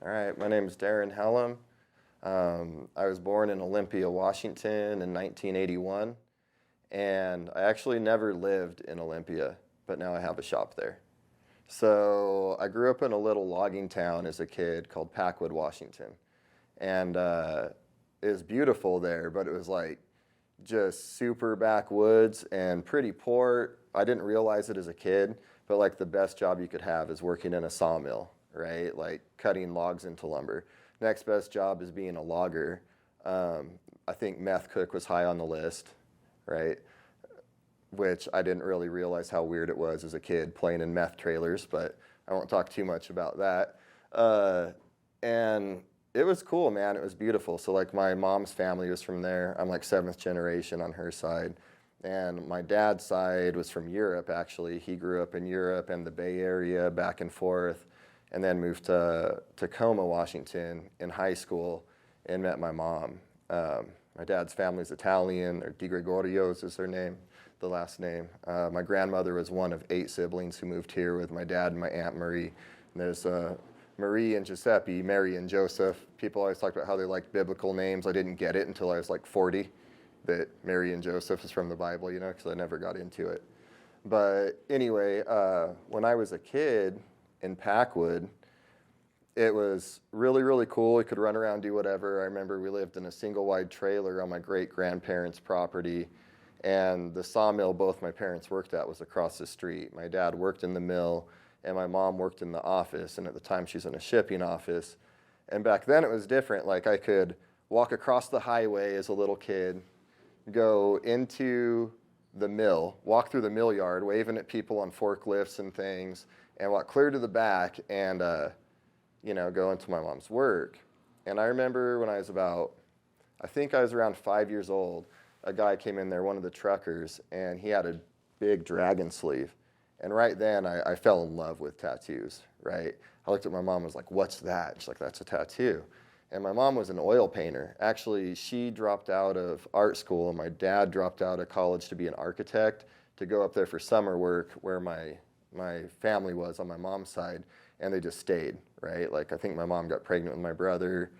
All right, my name is Darrin Hellem. I was born in Olympia, Washington in 1981, and I actually never lived in Olympia, but now I have a shop there. So I grew up in a little logging town as a kid called Packwood, Washington, and it was beautiful there, but it was like just super backwoods and pretty poor. I didn't realize it as a kid, but like the best job you could have is working in a sawmill, right? Like cutting logs into lumber. Next best job is being a logger. I think meth cook was high on the list, right? Which I didn't really realize how weird it was as a kid playing in meth trailers, but I won't talk too much about that. And it was cool, man. It was beautiful. So like my mom's family was from there. I'm like 7th generation on her side. And my dad's side was from Europe, actually. He grew up in Europe and the Bay Area, back and forth, and then moved to Tacoma, Washington in high school and met my mom. My dad's family's Italian, or Di Gregorio's is their name, the last name. My grandmother was one of 8 siblings who moved here with my dad and my Aunt Marie. And there's Marie and Giuseppe, Mary and Joseph. People always talk about how they liked biblical names. I didn't get it until I was like 40, that Mary and Joseph is from the Bible, you know, because I never got into it. But anyway, when I was a kid in Packwood, it was really, really cool. We could run around, do whatever. I remember we lived in a single-wide trailer on my great-grandparents' property, and the sawmill both my parents worked at was across the street. My dad worked in the mill, and my mom worked in the office, and at the time she was in a shipping office. And back then it was different. Like I could walk across the highway as a little kid, go into the mill, walk through the mill yard, waving at people on forklifts and things, and walk clear to the back and, go into my mom's work. And I remember when I was around 5 years old, a guy came in there, one of the truckers, and he had a big dragon sleeve. And right then, I fell in love with tattoos, right? I looked at my mom and was like, "What's that?" She's like, "That's a tattoo." And my mom was an oil painter. Actually, she dropped out of art school, and my dad dropped out of college to be an architect, to go up there for summer work where my family was on my mom's side, and they just stayed, right? Like, I think my mom got pregnant with my brother,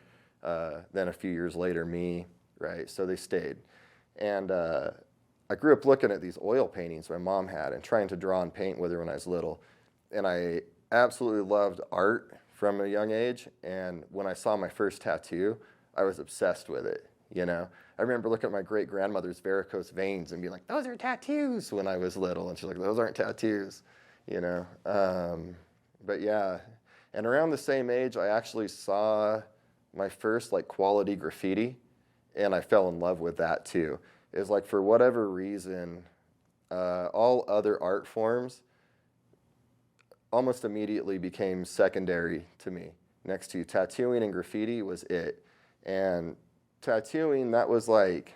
then a few years later, me, right? So they stayed. And I grew up looking at these oil paintings my mom had and trying to draw and paint with her when I was little. And I absolutely loved art from a young age. And when I saw my first tattoo, I was obsessed with it, you know? I remember looking at my great-grandmother's varicose veins and being like, "Those are tattoos," when I was little. And she's like, "Those aren't tattoos," you know? But yeah, and around the same age, I actually saw my first like quality graffiti, and I fell in love with that too. Is like, for whatever reason, all other art forms almost immediately became secondary to me. Next to tattooing and graffiti was it. And tattooing, that was like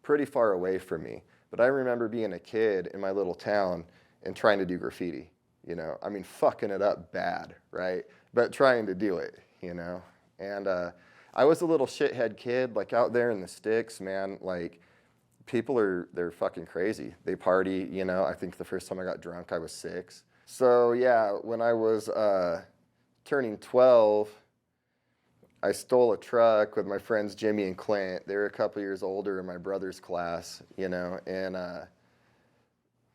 pretty far away from me. But I remember being a kid in my little town and trying to do graffiti, you know. I mean, fucking it up bad, right? But trying to do it, you know. And I was a little shithead kid, like out there in the sticks, man. Like, they're fucking crazy. They party, you know. I think the first time I got drunk, I was 6. So yeah, when I was turning 12, I stole a truck with my friends Jimmy and Clint. They were a couple years older in my brother's class, you know, and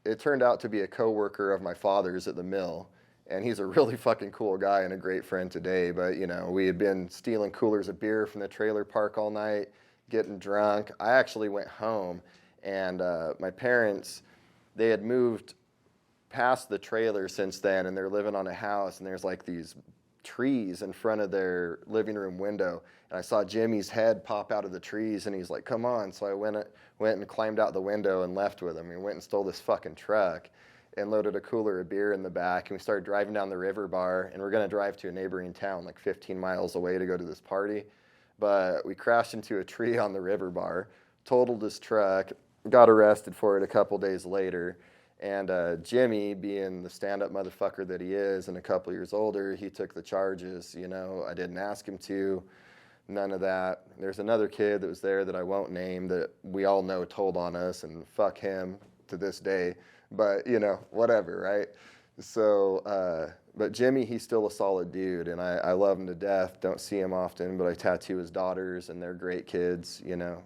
it turned out to be a coworker of my father's at the mill. And he's a really fucking cool guy and a great friend today. But, you know, we had been stealing coolers of beer from the trailer park all night, getting drunk. I actually went home, and my parents, they had moved past the trailer since then, and they're living on a house, and there's like these trees in front of their living room window. And I saw Jimmy's head pop out of the trees, and he's like, "Come on." So I went and climbed out the window and left with him. We went and stole this fucking truck and loaded a cooler of beer in the back, and we started driving down the river bar, and we're going to drive to a neighboring town like 15 miles away to go to this party. But we crashed into a tree on the river bar, totaled his truck, got arrested for it a couple days later. And Jimmy, being the stand-up motherfucker that he is and a couple years older, he took the charges. You know, I didn't ask him to, none of that. There's another kid that was there that I won't name that we all know told on us, and fuck him to this day. But, you know, whatever, right? So But Jimmy, he's still a solid dude, and I love him to death. Don't see him often, but I tattoo his daughters, and they're great kids, you know.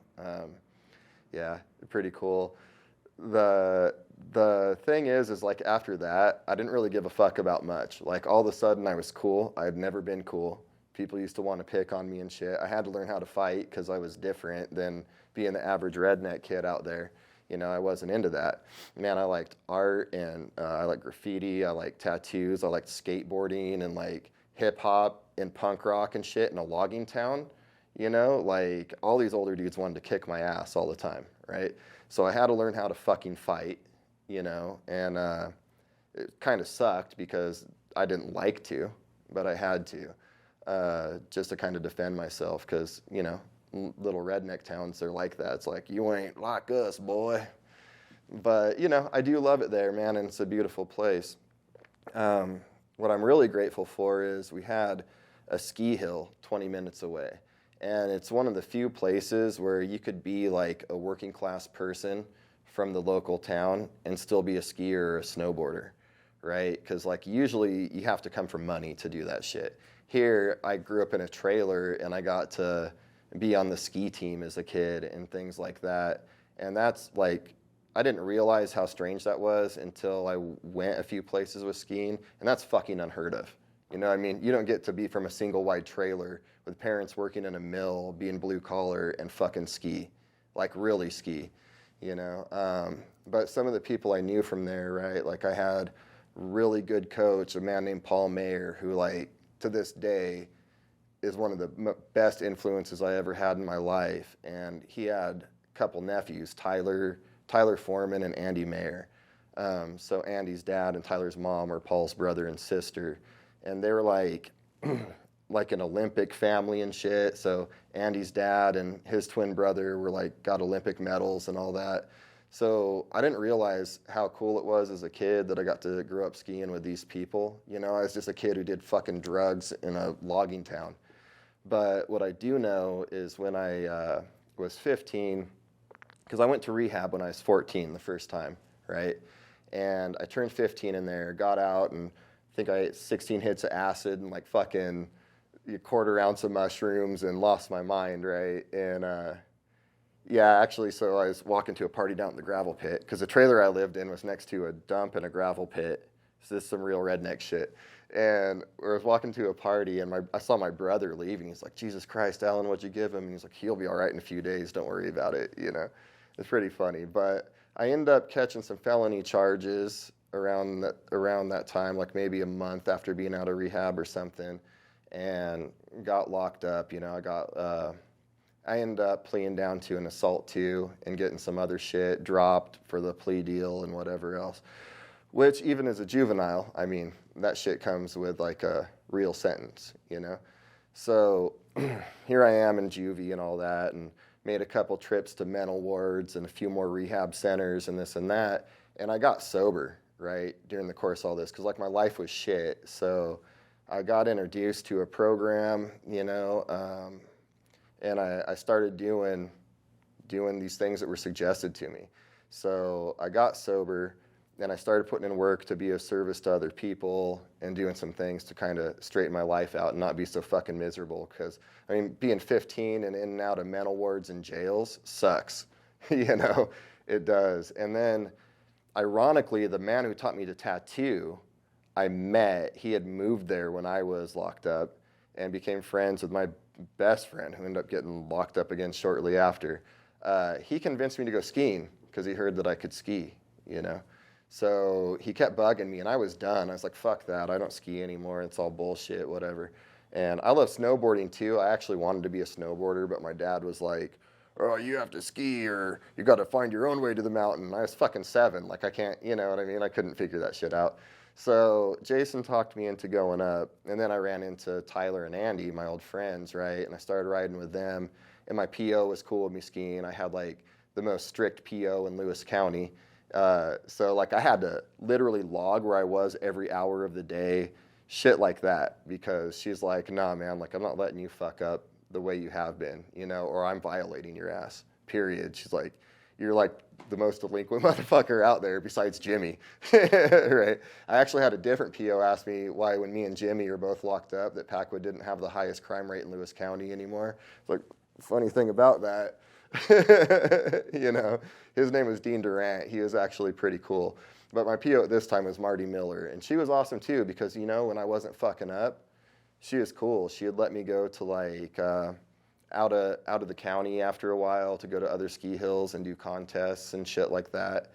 Yeah, pretty cool. The thing is like after that, I didn't really give a fuck about much. Like all of a sudden I was cool. I had never been cool. People used to want to pick on me and shit. I had to learn how to fight because I was different than being the average redneck kid out there. You know, I wasn't into that. Man, I liked art and I liked graffiti. I liked tattoos. I liked skateboarding and like hip hop and punk rock and shit in a logging town. You know, like all these older dudes wanted to kick my ass all the time, right? So I had to learn how to fucking fight, you know, and it kind of sucked because I didn't like to, but I had to, just to kind of defend myself because, you know, little redneck towns, they're like that. It's like, you ain't like us, boy. But, you know, I do love it there, man, and it's a beautiful place. What I'm really grateful for is we had a ski hill 20 minutes away. And it's one of the few places where you could be like a working class person from the local town and still be a skier or a snowboarder, right? Because like usually you have to come from money to do that shit. Here, I grew up in a trailer and I got to be on the ski team as a kid and things like that. And that's like, I didn't realize how strange that was until I went a few places with skiing, and that's fucking unheard of. You know what I mean? You don't get to be from a single wide trailer with parents working in a mill, being blue collar, and fucking ski. Like really ski, you know? But some of the people I knew from there, right? Like I had a really good coach, a man named Paul Mayer, who like to this day is one of the best influences I ever had in my life. And he had a couple nephews, Tyler Foreman and Andy Mayer. So Andy's dad and Tyler's mom are Paul's brother and sister. And they were like an Olympic family and shit. So Andy's dad and his twin brother were like got Olympic medals and all that. So I didn't realize how cool it was as a kid that I got to grow up skiing with these people. You know, I was just a kid who did fucking drugs in a logging town. But what I do know is when I was 15, because I went to rehab when I was 14 the first time, right? And I turned 15 in there, got out, and I think I ate 16 hits of acid and like fucking a quarter ounce of mushrooms and lost my mind, right? And yeah, actually, so I was walking to a party down at the gravel pit because the trailer I lived in was next to a dump and a gravel pit. So this is some real redneck shit. And I was walking to a party, and I saw my brother leave, and he's like, Jesus Christ, Alan, what'd you give him? And he's like, he'll be all right in a few days. Don't worry about it, you know. It's pretty funny. But I ended up catching some felony charges around that time, like maybe a month after being out of rehab or something, and got locked up. You know, I ended up pleading down to an assault 2 and getting some other shit dropped for the plea deal and whatever else, which even as a juvenile, I mean, that shit comes with like a real sentence, you know? So here I am in juvie and all that, and made a couple trips to mental wards and a few more rehab centers and this and that, and I got sober, right, during the course of all this, because like my life was shit. So I got introduced to a program, you know, and I started doing these things that were suggested to me. So I got sober, and I started putting in work to be of service to other people and doing some things to kind of straighten my life out and not be so fucking miserable. Because, I mean, being 15 and in and out of mental wards and jails sucks. You know, it does. And then, ironically, the man who taught me to tattoo, I met, he had moved there when I was locked up and became friends with my best friend who ended up getting locked up again shortly after. He convinced me to go skiing because he heard that I could ski, you know. So he kept bugging me, and I was done. I was like, fuck that. I don't ski anymore. It's all bullshit, whatever. And I love snowboarding, too. I actually wanted to be a snowboarder, but my dad was like, oh, you have to ski or you got to find your own way to the mountain. I was fucking 7. Like, I can't, you know what I mean? I couldn't figure that shit out. So Jason talked me into going up, and then I ran into Tyler and Andy, my old friends, right? And I started riding with them, and my PO was cool with me skiing. I had, like, the most strict PO in Lewis County. So like I had to literally log where I was every hour of the day, shit like that, because she's like, nah, man, like I'm not letting you fuck up the way you have been, you know, or I'm violating your ass, period. She's like, you're like the most delinquent motherfucker out there besides Jimmy, right? I actually had a different PO ask me why when me and Jimmy are both locked up that Packwood didn't have the highest crime rate in Lewis County anymore. It's like, funny thing about that, you know, his name was Dean Durant. He was actually pretty cool. But my PO at this time was Marty Miller, and she was awesome too because, you know, when I wasn't fucking up, she was cool. She would let me go to like out of the county after a while to go to other ski hills and do contests and shit like that.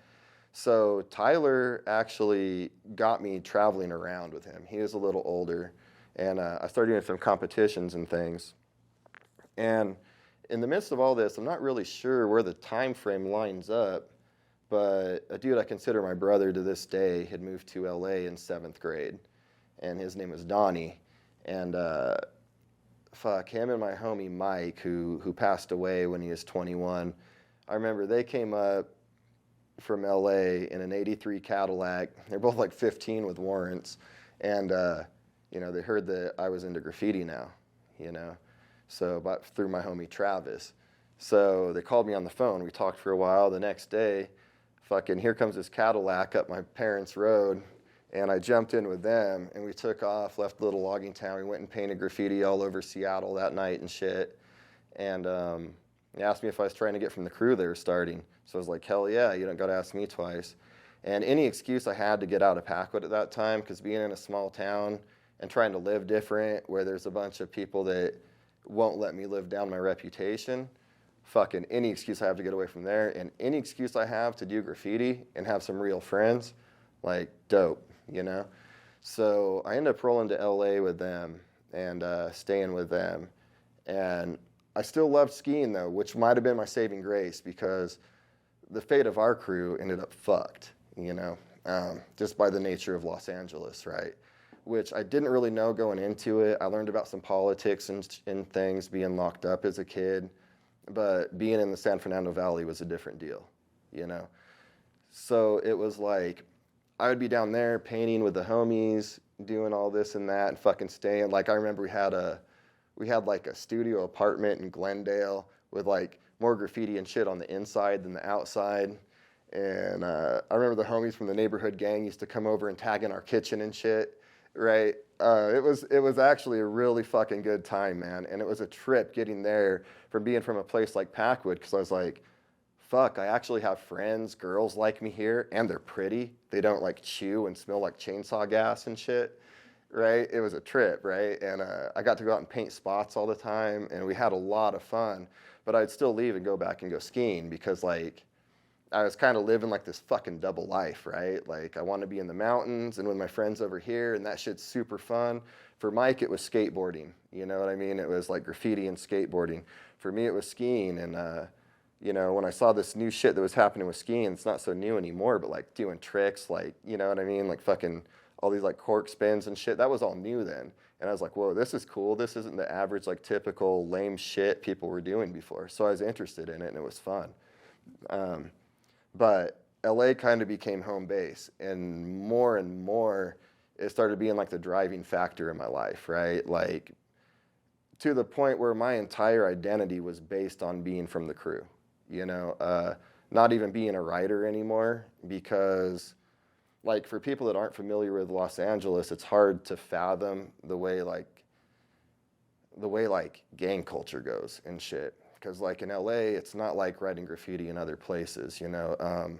So Tyler actually got me traveling around with him. He was a little older, and I started doing some competitions and things. And in the midst of all this, I'm not really sure where the time frame lines up, but a dude I consider my brother to this day had moved to LA in 7th grade, and his name was Donnie. And him and my homie Mike, who passed away when he was 21, I remember they came up from LA in an 83 Cadillac. They're both like 15 with warrants, and you know, they heard that I was into graffiti now, you know, so through my homie Travis. So they called me on the phone. We talked for a while. The next day, here comes this Cadillac up my parents' road, and I jumped in with them, and we took off, left the little logging town. We went and painted graffiti all over Seattle that night and shit. And they asked me if I was trying to get from the crew they were starting. So I was like, hell yeah, you don't got to ask me twice. And any excuse I had to get out of Packwood at that time, because being in a small town and trying to live different, where there's a bunch of people that won't let me live down my reputation, fucking any excuse I have to get away from there, and any excuse I have to do graffiti and have some real friends, like, dope, you know? So I ended up rolling to LA with them and staying with them. And I still loved skiing, though, which might have been my saving grace, because the fate of our crew ended up fucked, you know, just by the nature of Los Angeles, right? Which I didn't really know going into it. I learned about some politics and things being locked up as a kid. But being in the San Fernando Valley was a different deal, you know? So it was like, I would be down there painting with the homies, doing all this and that, and fucking staying. Like, I remember we had like a studio apartment in Glendale with like more graffiti and shit on the inside than the outside. And I remember the homies from the neighborhood gang used to come over and tag in our kitchen and shit, right? It was actually a really fucking good time, man. And it was a trip getting there from being from a place like Packwood, because I was like, fuck, I actually have friends, girls like me here, and they're pretty. They don't like chew and smell like chainsaw gas and shit, right? It was a trip, right? And I got to go out and paint spots all the time, and we had a lot of fun. But I'd still leave and go back and go skiing, because like I was kind of living like this fucking double life, right? Like I want to be in the mountains and with my friends over here, and that shit's super fun. For Mike, it was skateboarding, you know what I mean? It was like graffiti and skateboarding. For me, it was skiing, and you know, when I saw this new shit that was happening with skiing, it's not so new anymore, but like doing tricks, like, you know what I mean? Like fucking all these like cork spins and shit, that was all new then. And I was like, whoa, this is cool. This isn't the average, like typical lame shit people were doing before. So I was interested in it, and it was fun. But LA kind of became home base, and more it started being like the driving factor in my life, right? Like to the point where my entire identity was based on being from the crew, you know, not even being a writer anymore, because like for people that aren't familiar with Los Angeles, it's hard to fathom the way gang culture goes and shit. Because like in LA, it's not like writing graffiti in other places, you know.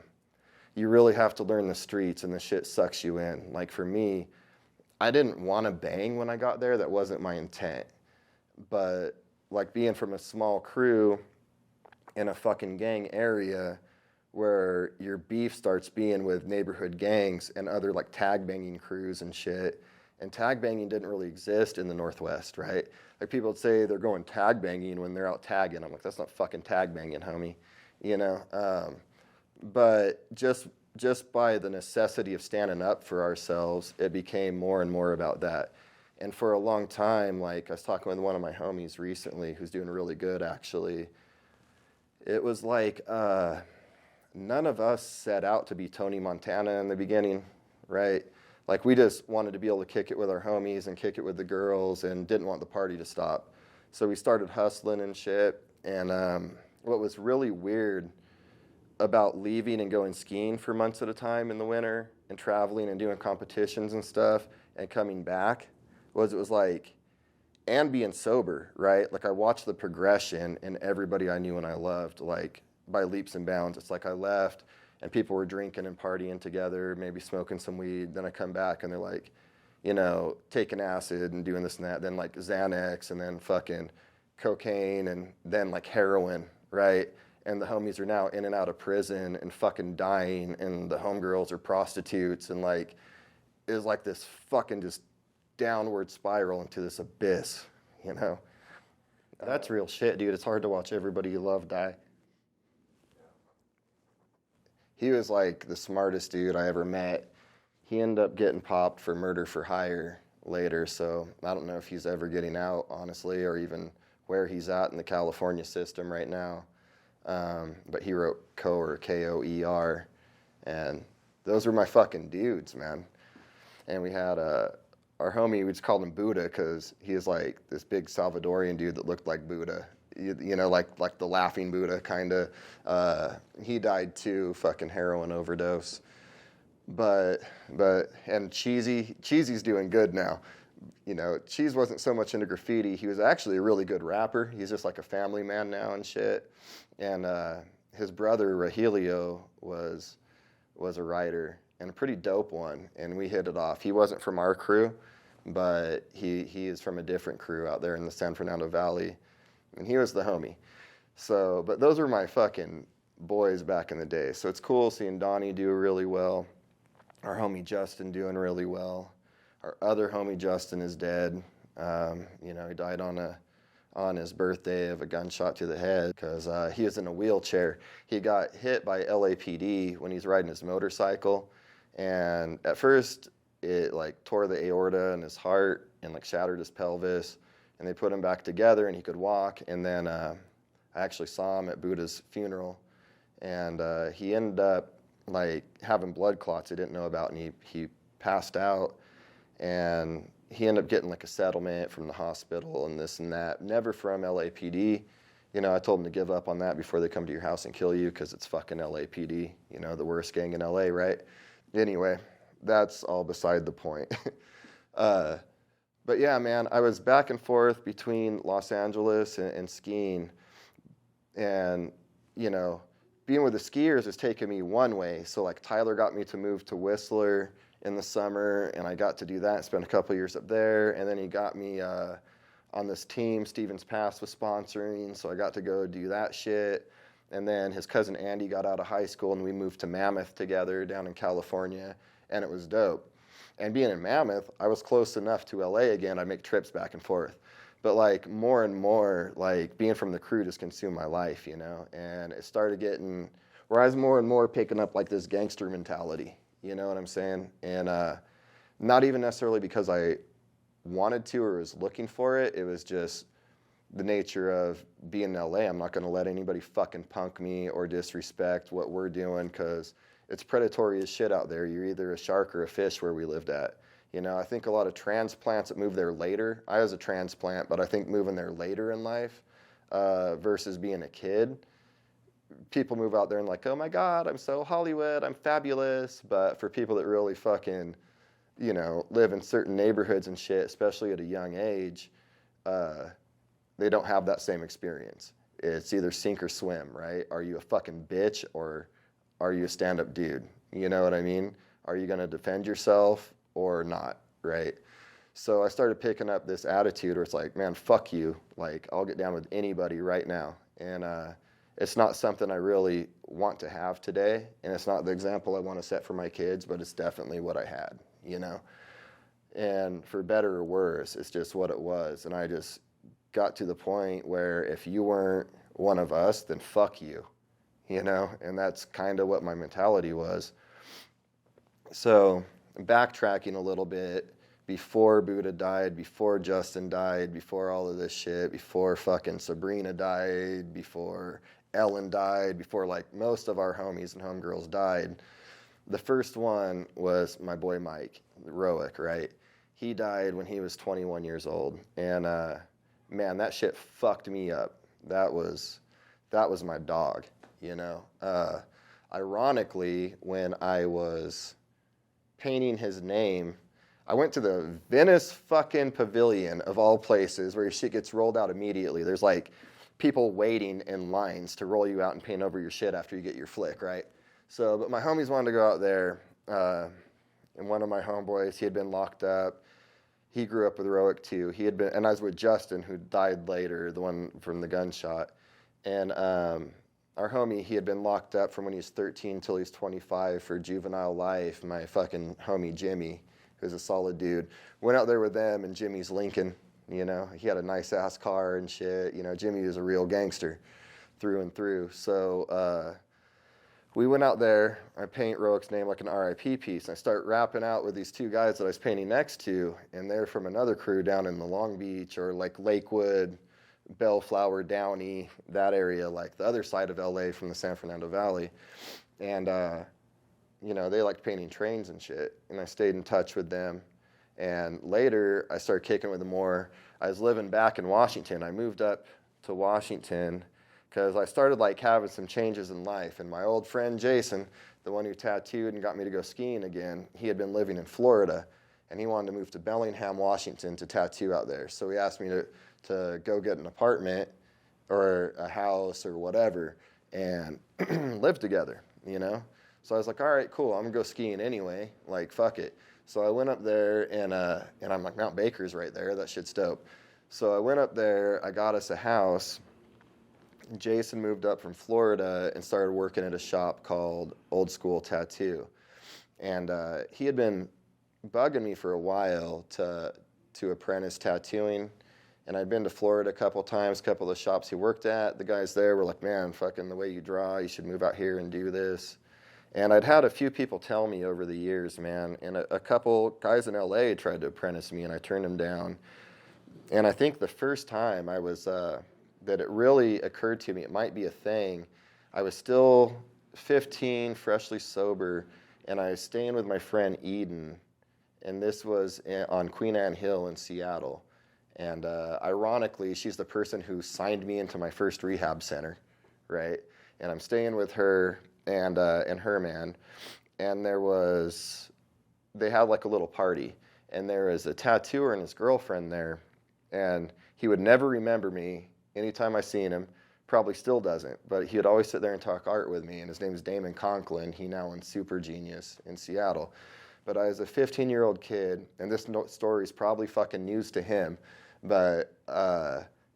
You really have to learn the streets, and the shit sucks you in. Like for me, I didn't want to bang when I got there. That wasn't my intent. But like being from a small crew in a fucking gang area, where your beef starts being with neighborhood gangs and other like tag banging crews and shit. And tag banging didn't really exist in the Northwest, right? Like people would say they're going tag banging when they're out tagging. I'm like, that's not fucking tag banging, homie, you know? But just by the necessity of standing up for ourselves, it became more and more about that. And for a long time, like I was talking with one of my homies recently who's doing really good actually. It was like, none of us set out to be Tony Montana in the beginning, right? Like we just wanted to be able to kick it with our homies and kick it with the girls, and didn't want the party to stop. So we started hustling and shit. And what was really weird about leaving and going skiing for months at a time in the winter and traveling and doing competitions and stuff and coming back was it was like, and being sober, right? Like I watched the progression in everybody I knew and I loved, like by leaps and bounds. It's like I left and people were drinking and partying together, maybe smoking some weed. Then I come back and they're like, you know, taking acid and doing this and that. Then like Xanax and then fucking cocaine and then like heroin, right? And the homies are now in and out of prison and fucking dying, and the homegirls are prostitutes, and like it was like this fucking just downward spiral into this abyss, you know? That's real shit, dude. It's hard to watch everybody you love die. He was like the smartest dude I ever met. He ended up getting popped for murder for hire later, so I don't know if he's ever getting out, honestly, or even where he's at in the California system right now. But he wrote Koer, Koer, and those were my fucking dudes, man. And we had our homie, we just called him Buddha because he is like this big Salvadorian dude that looked like Buddha. You know, like the laughing Buddha, kind of. He died too, fucking heroin overdose. But and Cheesy's doing good now. You know, Cheese wasn't so much into graffiti. He was actually a really good rapper. He's just like a family man now and shit. And his brother Rogelio was a writer and a pretty dope one. And we hit it off. He wasn't from our crew, but he is from a different crew out there in the San Fernando Valley. And he was the homie. So, but those were my fucking boys back in the day. So it's cool seeing Donnie do really well. Our homie Justin doing really well. Our other homie Justin is dead. You know, he died on his birthday of a gunshot to the head because he was in a wheelchair. He got hit by LAPD when he's riding his motorcycle. And at first, it like tore the aorta in his heart and like shattered his pelvis. And they put him back together and he could walk. And then I actually saw him at Buddha's funeral. And he ended up like having blood clots he didn't know about. And he passed out. And he ended up getting like a settlement from the hospital and this and that. Never from LAPD. You know, I told him to give up on that before they come to your house and kill you because it's fucking LAPD. You know, the worst gang in LA, right? Anyway, that's all beside the point. But yeah, man, I was back and forth between Los Angeles and skiing. And, you know, being with the skiers has taken me one way. So like Tyler got me to move to Whistler in the summer, and I got to do that and spend a couple years up there. And then he got me on this team Stevens Pass was sponsoring, so I got to go do that shit. And then his cousin Andy got out of high school, and we moved to Mammoth together down in California, and it was dope. And being in Mammoth, I was close enough to LA again, I'd make trips back and forth. But like more and more, like being from the crew just consumed my life, you know? And it started getting, where I was more and more picking up like this gangster mentality. You know what I'm saying? And not even necessarily because I wanted to or was looking for it. It was just the nature of being in LA. I'm not going to let anybody fucking punk me or disrespect what we're doing because it's predatory as shit out there. You're either a shark or a fish where we lived at. You know, I think a lot of transplants that move there later. I was a transplant, but I think moving there later in life versus being a kid. People move out there and like, oh my God, I'm so Hollywood, I'm fabulous. But for people that really fucking, you know, live in certain neighborhoods and shit, especially at a young age, they don't have that same experience. It's either sink or swim, right? Are you a fucking bitch or are you a stand-up dude? You know what I mean? Are you going to defend yourself or not, right? So I started picking up this attitude where it's like, man, fuck you. Like, I'll get down with anybody right now. And it's not something I really want to have today, and it's not the example I want to set for my kids, but it's definitely what I had, you know? And for better or worse, it's just what it was. And I just got to the point where if you weren't one of us, then fuck you, you know? And that's kind of what my mentality was. So backtracking a little bit, before Buddha died, before Justin died, before all of this shit, before fucking Sabrina died, before Ellen died, before like most of our homies and homegirls died, the first one was my boy Mike Roick, right? He died when he was 21 years old. And man, that shit fucked me up. That was my dog, you know? Ironically, when I was painting his name, I went to the Venice fucking Pavilion of all places where your shit gets rolled out immediately. There's like people waiting in lines to roll you out and paint over your shit after you get your flick, right? So, but my homies wanted to go out there, and one of my homeboys, he had been locked up. He grew up with Roic too. He had been, and I was with Justin, who died later, the one from the gunshot. And our homie, he had been locked up from when he was 13 till he was 25 for juvenile life. My fucking homie Jimmy, who's a solid dude, went out there with them, and Jimmy's Lincoln. You know, he had a nice ass car and shit. You know, Jimmy was a real gangster through and through. So we went out there. I paint Roic's name like an RIP piece. And I start rapping out with these two guys that I was painting next to, and they're from another crew down in the Long Beach or like Lakewood, Bellflower, Downey, that area, like the other side of LA from the San Fernando Valley. And, you know, they liked painting trains and shit. And I stayed in touch with them. And later, I started kicking with them more. I was living back in Washington. I moved up to Washington because I started like having some changes in life. And my old friend Jason, the one who tattooed and got me to go skiing again, he had been living in Florida, and he wanted to move to Bellingham, Washington to tattoo out there. So he asked me to go get an apartment or a house or whatever and live together, you know? So I was like, all right, cool. I'm gonna go skiing anyway. Like, fuck it. So I went up there, and I'm like, Mount Baker's right there. That shit's dope. So I went up there. I got us a house. Jason moved up from Florida and started working at a shop called Old School Tattoo. And he had been bugging me for a while to apprentice tattooing. And I'd been to Florida a couple times, a couple of the shops he worked at. The guys there were like, man, fucking the way you draw, you should move out here and do this. And I'd had a few people tell me over the years, man, and a couple guys in LA tried to apprentice me, and I turned them down. And I think the first time I was, that it really occurred to me, it might be a thing, I was still 15, freshly sober, and I was staying with my friend Eden, and this was on Queen Anne Hill in Seattle. And ironically, she's the person who signed me into my first rehab center, right? And I'm staying with her and her man, and they had like a little party, and there was a tattooer and his girlfriend there, and he would never remember me anytime I seen him, probably still doesn't, but he would always sit there and talk art with me, and his name is Damon Conklin. He now owns Super Genius in Seattle. But I was a 15-year-old kid, and this story is probably fucking news to him, but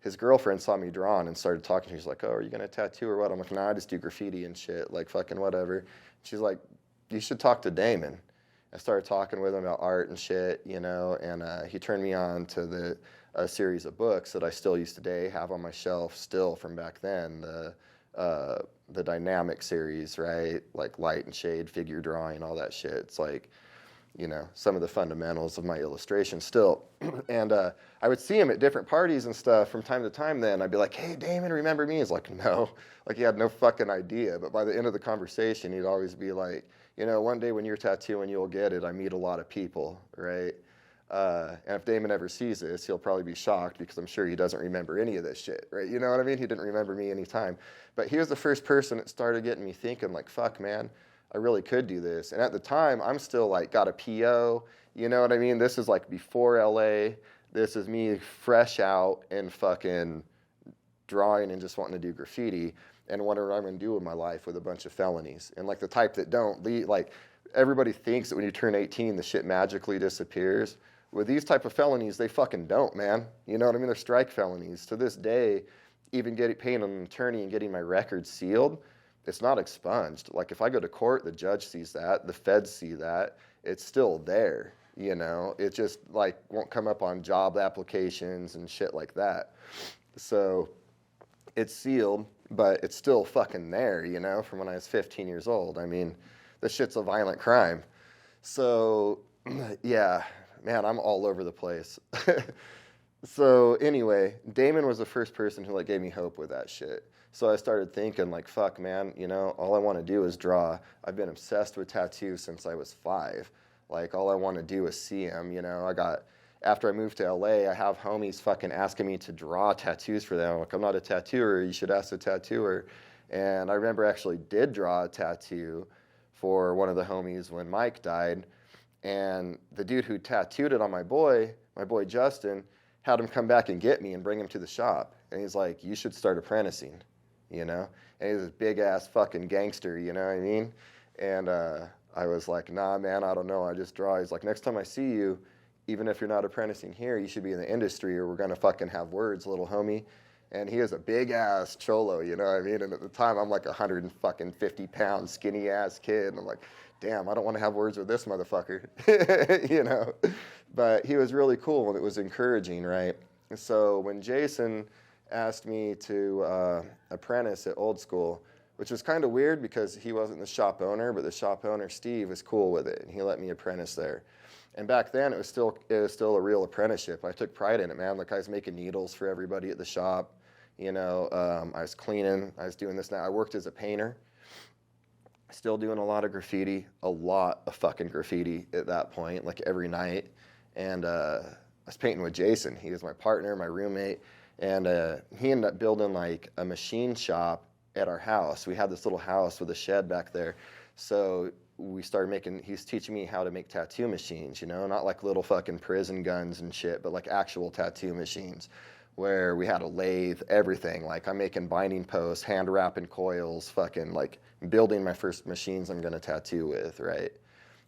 his girlfriend saw me drawing and started talking. She's like, oh, are you going to tattoo or what? I'm like, nah, I just do graffiti and shit, like fucking whatever. She's like, you should talk to Damon. I started talking with him about art and shit, you know, and he turned me on to a series of books that I still use today, have on my shelf still from back then, the dynamic series, right? Like light and shade, figure drawing, all that shit. It's like, you know, some of the fundamentals of my illustration still. And I would see him at different parties and stuff from time to time then. I'd be like, hey, Damon, remember me? He's like, no. Like, he had no fucking idea. But by the end of the conversation, he'd always be like, you know, one day when you're tattooing, you'll get it. I meet a lot of people, right? And if Damon ever sees this, he'll probably be shocked because I'm sure he doesn't remember any of this shit, right? You know what I mean? He didn't remember me any time. But he was the first person that started getting me thinking, like, fuck, man, I really could do this. And at the time, I'm still like got a PO, you know what I mean? This is like before LA. This is me fresh out and fucking drawing and just wanting to do graffiti and wondering what I'm going to do with my life with a bunch of felonies. And like the type that don't lead, like everybody thinks that when you turn 18, the shit magically disappears. With these type of felonies, they fucking don't, man. You know what I mean? They're strike felonies. To this day, even paying an attorney and getting my record sealed, it's not expunged. Like if I go to court, the judge sees that, the feds see that, it's still there, you know? It just like won't come up on job applications and shit like that. So it's sealed, but it's still fucking there, you know, from when I was 15 years old. I mean, this shit's a violent crime. So yeah, man, I'm all over the place. So anyway, Damon was the first person who like gave me hope with that shit. So I started thinking like, fuck, man, you know, all I want to do is draw. I've been obsessed with tattoos since I was 5. Like all I want to do is see them, you know. After I moved to LA, I have homies fucking asking me to draw tattoos for them. I'm like, I'm not a tattooer. You should ask the tattooer. And I remember I actually did draw a tattoo for one of the homies when Mike died. And the dude who tattooed it on my boy Justin, had him come back and get me and bring him to the shop. And he's like, you should start apprenticing, you know? And he's this big-ass fucking gangster, you know what I mean? And I was like, nah, man, I don't know. I just draw. He's like, next time I see you, even if you're not apprenticing here, you should be in the industry or we're going to fucking have words, little homie. And he is a big-ass cholo, you know what I mean? And at the time, I'm like 150-pound, skinny-ass kid. And I'm like, damn, I don't want to have words with this motherfucker, you know? But he was really cool and it was encouraging, right? So when Jason asked me to apprentice at Old School, which was kind of weird because he wasn't the shop owner, but the shop owner, Steve, was cool with it, and he let me apprentice there. And back then, it was still a real apprenticeship. I took pride in it, man. Like, I was making needles for everybody at the shop. You know, I was cleaning. I was doing this now. I worked as a painter. Still doing a lot of graffiti, a lot of fucking graffiti at that point, like every night. And I was painting with Jason. He was my partner, my roommate. And he ended up building like a machine shop at our house. We had this little house with a shed back there. So we started making, he's teaching me how to make tattoo machines, you know, not like little fucking prison guns and shit, but like actual tattoo machines where we had a lathe, everything. Like I'm making binding posts, hand wrapping coils, fucking like building my first machines I'm going to tattoo with, right?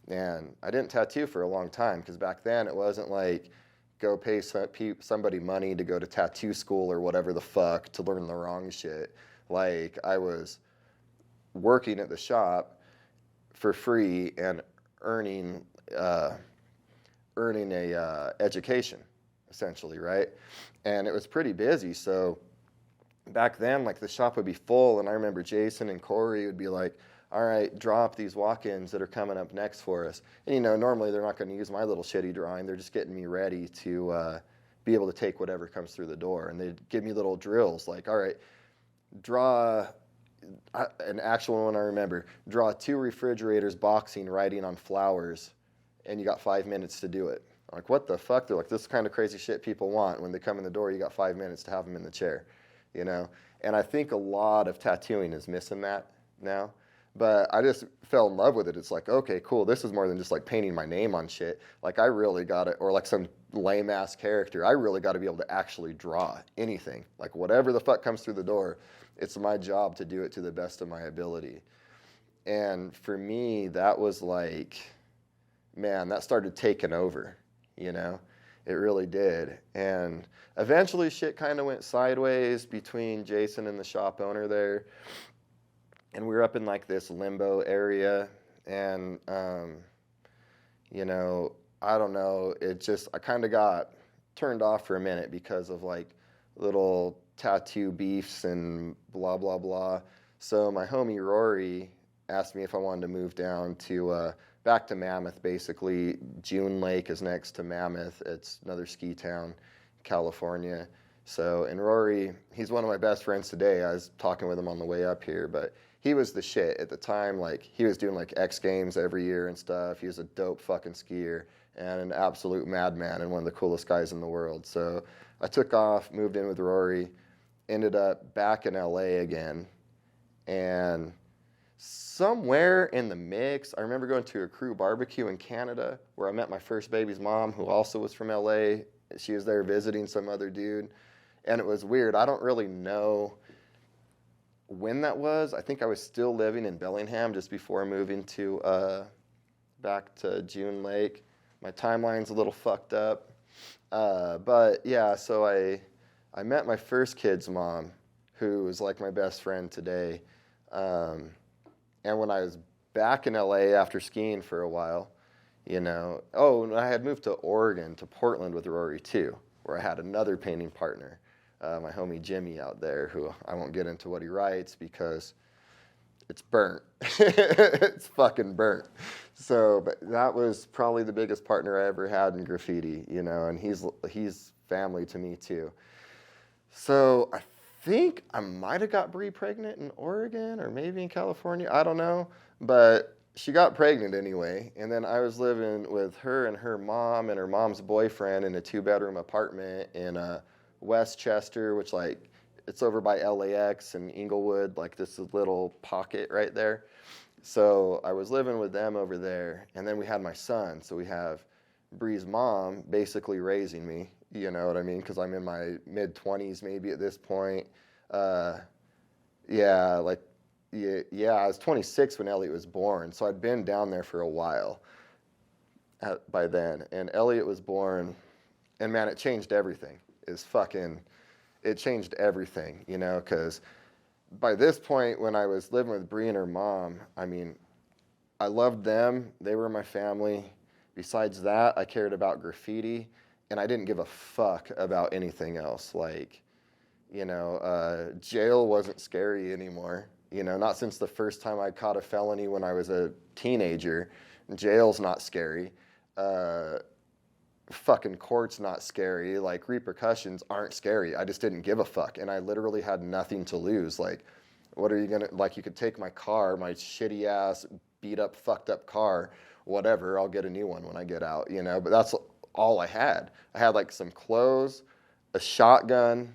And I didn't tattoo for a long time because back then it wasn't like go pay somebody money to go to tattoo school or whatever the fuck to learn the wrong shit. Like I was working at the shop for free and earning a education, essentially, right? And it was pretty busy. So back then, like the shop would be full, and I remember Jason and Corey would be like, all right, draw up these walk-ins that are coming up next for us. And, you know, normally they're not going to use my little shitty drawing. They're just getting me ready to be able to take whatever comes through the door. And they'd give me little drills like, all right, draw an actual one I remember. Draw 2 refrigerators boxing writing on flowers, and you got 5 minutes to do it. I'm like, what the fuck? They're like, this is kind of crazy shit people want. When they come in the door, you got 5 minutes to have them in the chair, you know? And I think a lot of tattooing is missing that now. But I just fell in love with it. It's like, okay, cool. This is more than just like painting my name on shit. Like I really got it, or like some lame ass character. I really got to be able to actually draw anything. Like whatever the fuck comes through the door, it's my job to do it to the best of my ability. And for me, that was like, man, that started taking over, you know? It really did. And eventually shit kind of went sideways between Jason and the shop owner there. And we were up in like this limbo area, and you know, I don't know, I kind of got turned off for a minute because of like little tattoo beefs and blah, blah, blah. So my homie Rory asked me if I wanted to move down to, back to Mammoth, basically. June Lake is next to Mammoth. It's another ski town, California. So, and Rory, he's one of my best friends today. I was talking with him on the way up here, but he was the shit at the time. Like, he was doing like X Games every year and stuff. He was a dope fucking skier and an absolute madman and one of the coolest guys in the world. So I took off, moved in with Rory, ended up back in LA again. And somewhere in the mix, I remember going to a crew barbecue in Canada where I met my first baby's mom, who also was from LA. She was there visiting some other dude. And it was weird. I don't really know when that was. I think I was still living in Bellingham just before moving to back to June Lake. My timeline's a little fucked up. But yeah, so I met my first kid's mom, who is like my best friend today. And when I was back in LA after skiing for a while, you know, and I had moved to Oregon, to Portland with Rory too, where I had another painting partner. My homie Jimmy out there, who I won't get into what he writes because it's burnt. It's fucking burnt. So, but that was probably the biggest partner I ever had in graffiti, you know, and he's family to me too. So I think I might have got Bree pregnant in Oregon or maybe in California. I don't know, but she got pregnant anyway. And then I was living with her and her mom and her mom's boyfriend in a 2-bedroom apartment in Westchester, which like it's over by LAX and Inglewood, like this little pocket right there. So I was living with them over there, and then we had my son. So we have Bree's mom basically raising me, you know what I mean? Because I'm in my mid-20s maybe at this point. Yeah, like, yeah, I was 26 when Elliot was born, so I'd been down there for a while by then. And Elliot was born, and man, it changed everything. It changed everything, you know, because by this point, when I was living with Bree and her mom, I mean, I loved them. They were my family. Besides that, I cared about graffiti, and I didn't give a fuck about anything else. Like, you know, jail wasn't scary anymore. You know, not since the first time I caught a felony when I was a teenager. Jail's not scary. Fucking court's not scary. Like, repercussions aren't scary. I just didn't give a fuck, and I literally had nothing to lose. Like, what are you gonna, like, you could take my car, my shitty ass, beat up, fucked up car, whatever, I'll get a new one when I get out, you know? But that's all I had. I had like some clothes, a shotgun,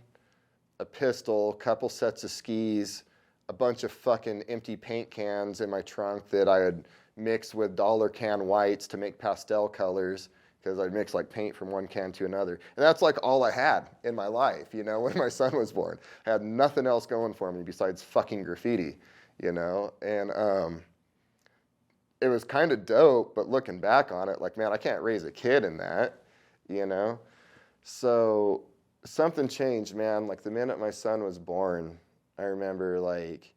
a pistol, a couple sets of skis, a bunch of fucking empty paint cans in my trunk that I had mixed with dollar can whites to make pastel colors, because I'd mix like paint from one can to another. And that's like all I had in my life, you know, when my son was born. I had nothing else going for me besides fucking graffiti, you know? And it was kind of dope, but looking back on it, like, man, I can't raise a kid in that, you know? So something changed, man. Like, the minute my son was born, I remember, like,